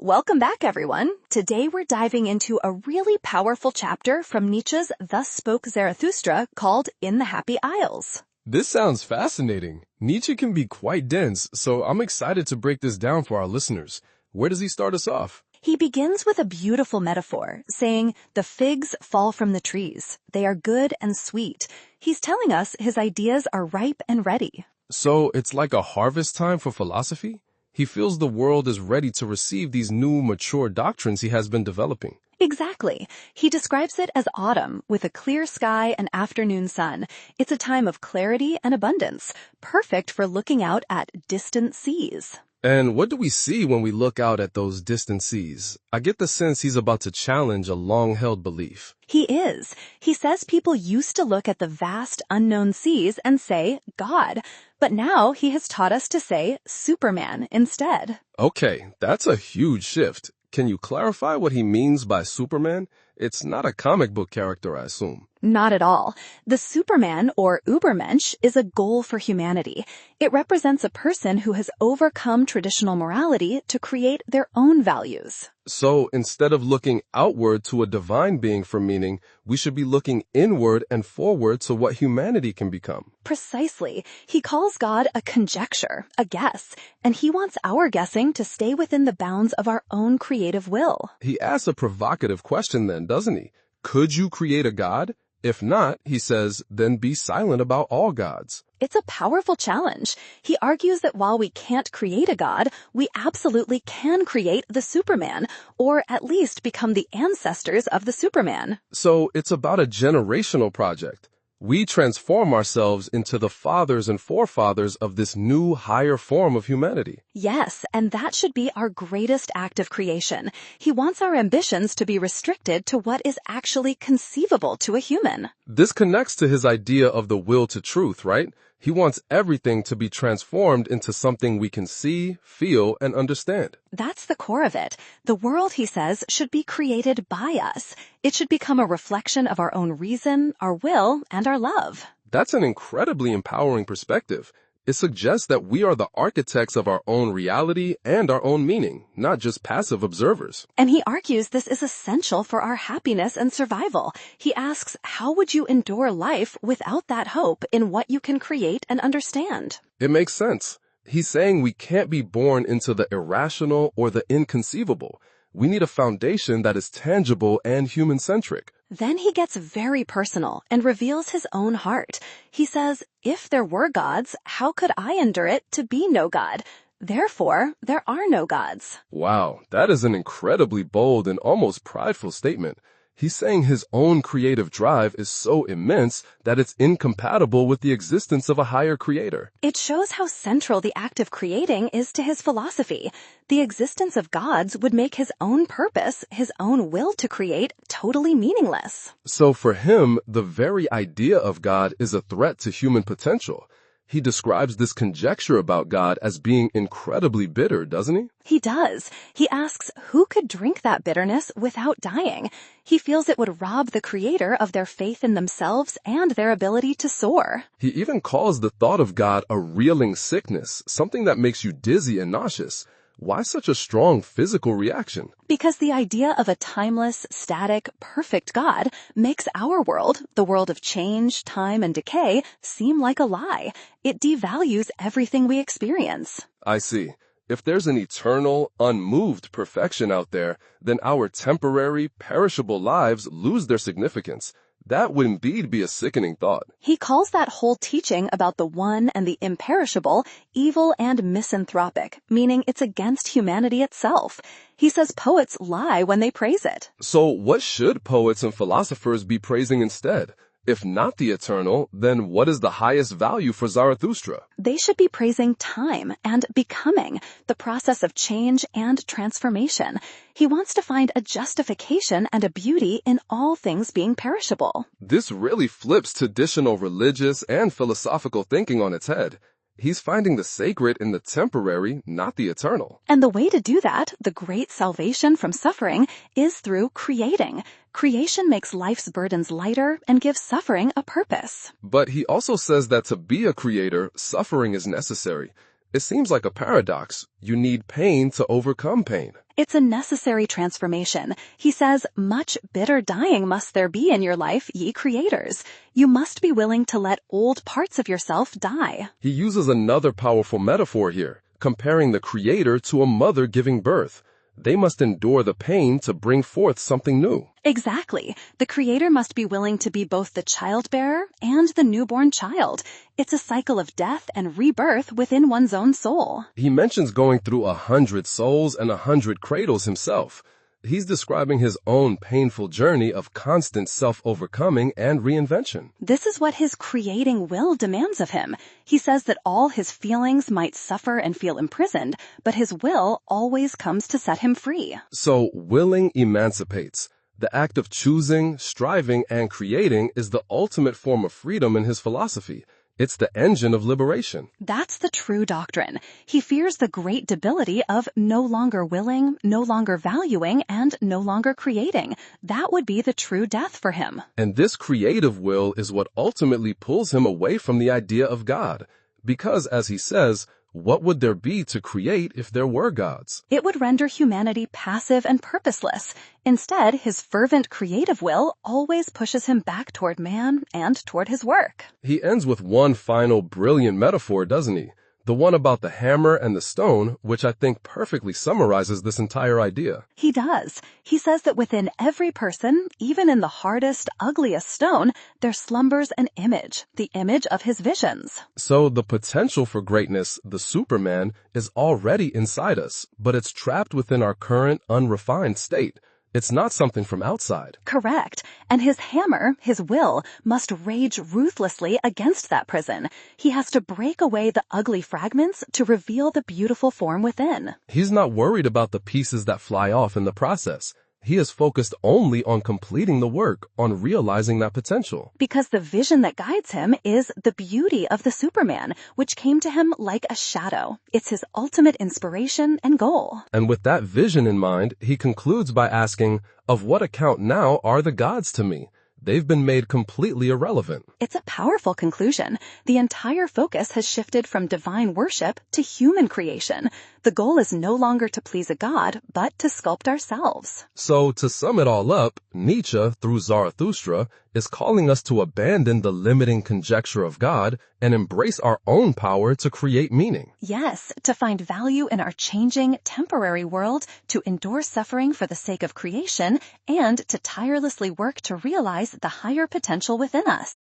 Welcome back, everyone. Today we're diving into a really powerful chapter from Nietzsche's Thus Spoke Zarathustra called In the Happy Isles. This sounds fascinating. Nietzsche can be quite dense, so I'm excited to break this down for our listeners. Where does he start us off? He begins with a beautiful metaphor, saying, "The figs fall from the trees. They are good and sweet." He's telling us his ideas are ripe and ready. So it's like a harvest time for philosophy? He feels the world is ready to receive these new, mature doctrines he has been developing. Exactly. He describes it as autumn, with a clear sky and afternoon sun. It's a time of clarity and abundance, perfect for looking out at distant seas. And what do we see when we look out at those distant seas? I get the sense he's about to challenge a long-held belief. He is. He says people used to look at the vast unknown seas and say, God. But now he has taught us to say Superman instead. Okay, that's a huge shift. Can you clarify what he means by Superman? It's not a comic book character, I assume. Not at all. The Superman, or Übermensch, is a goal for humanity. It represents a person who has overcome traditional morality to create their own values. So instead of looking outward to a divine being for meaning, we should be looking inward and forward to what humanity can become. Precisely. He calls God a conjecture, a guess, and he wants our guessing to stay within the bounds of our own creative will. He asks a provocative question then, doesn't he? Could you create a God? If not, he says, then be silent about all gods. It's a powerful challenge. He argues that while we can't create a god, we absolutely can create the Superman, or at least become the ancestors of the Superman. So it's about a generational project. We transform ourselves into the fathers and forefathers of this new, higher form of humanity. Yes, and that should be our greatest act of creation. He wants our ambitions to be restricted to what is actually conceivable to a human. This connects to his idea of the will to truth, right? He wants everything to be transformed into something we can see, feel, and understand. That's the core of it. The world, he says, should be created by us. It should become a reflection of our own reason, our will, and our love. That's an incredibly empowering perspective. It suggests that we are the architects of our own reality and our own meaning, not just passive observers. And he argues this is essential for our happiness and survival. He asks, how would you endure life without that hope in what you can create and understand? It makes sense. He's saying we can't be born into the irrational or the inconceivable. We need a foundation that is tangible and human-centric. Then he gets very personal and reveals his own heart. He says, if there were gods, how could I endure it to be no god? Therefore, there are no gods. Wow, that is an incredibly bold and almost prideful statement. He's saying his own creative drive is so immense that it's incompatible with the existence of a higher creator. It shows how central the act of creating is to his philosophy. The existence of gods would make his own purpose, his own will to create, totally meaningless. So for him, the very idea of God is a threat to human potential. He describes this conjecture about God as being incredibly bitter, doesn't he? He does. He asks, who could drink that bitterness without dying? He feels it would rob the creator of their faith in themselves and their ability to soar. He even calls the thought of God a reeling sickness, something that makes you dizzy and nauseous. Why such a strong physical reaction? Because the idea of a timeless, static, perfect God makes our world, the world of change, time, and decay, seem like a lie. It devalues everything we experience. I see. If there's an eternal, unmoved perfection out there, then our temporary, perishable lives lose their significance. That would indeed be a sickening thought. He calls that whole teaching about the one and the imperishable evil and misanthropic, meaning it's against humanity itself. He says poets lie when they praise it. So what should poets and philosophers be praising instead? If not the eternal, then what is the highest value for Zarathustra? They should be praising time and becoming, the process of change and transformation. He wants to find a justification and a beauty in all things being perishable. This really flips traditional religious and philosophical thinking on its head. He's finding the sacred in the temporary, not the eternal. And the way to do that, the great salvation from suffering, is through creating. Creation makes life's burdens lighter and gives suffering a purpose. But he also says that to be a creator, suffering is necessary. It seems like a paradox. You need pain to overcome pain. It's a necessary transformation. He says, much bitter dying must there be in your life, ye creators. You must be willing to let old parts of yourself die. He uses another powerful metaphor here, comparing the creator to a mother giving birth. They must endure the pain to bring forth something new. Exactly. The creator must be willing to be both the childbearer and the newborn child. It's a cycle of death and rebirth within one's own soul. He mentions going through 100 souls and 100 cradles himself. He's describing his own painful journey of constant self-overcoming and reinvention. This is what his creating will demands of him. He says that all his feelings might suffer and feel imprisoned, but his will always comes to set him free. So, willing emancipates. The act of choosing, striving, and creating is the ultimate form of freedom in his philosophy. It's the engine of liberation. That's the true doctrine. He fears the great debility of no longer willing, no longer valuing, and no longer creating. That would be the true death for him. And this creative will is what ultimately pulls him away from the idea of God. Because, as he says, what would there be to create if there were gods? It would render humanity passive and purposeless. Instead, his fervent creative will always pushes him back toward man and toward his work. He ends with one final brilliant metaphor, doesn't he? The one about the hammer and the stone, which I think perfectly summarizes this entire idea. He does. He says that within every person, even in the hardest, ugliest stone, there slumbers an image, the image of his visions. So the potential for greatness, the Superman, is already inside us, but it's trapped within our current, unrefined state. It's not something from outside. Correct. And his hammer, his will, must rage ruthlessly against that prison. He has to break away the ugly fragments to reveal the beautiful form within. He's not worried about the pieces that fly off in the process. He is focused only on completing the work, on realizing that potential. Because the vision that guides him is the beauty of the Superman, which came to him like a shadow. It's his ultimate inspiration and goal. And with that vision in mind, he concludes by asking, of what account now are the gods to me? They've been made completely irrelevant. It's a powerful conclusion. The entire focus has shifted from divine worship to human creation. The goal is no longer to please a god, but to sculpt ourselves. So, to sum it all up, Nietzsche, through Zarathustra, is calling us to abandon the limiting conjecture of God and embrace our own power to create meaning. Yes, to find value in our changing, temporary world, to endure suffering for the sake of creation, and to tirelessly work to realize the higher potential within us.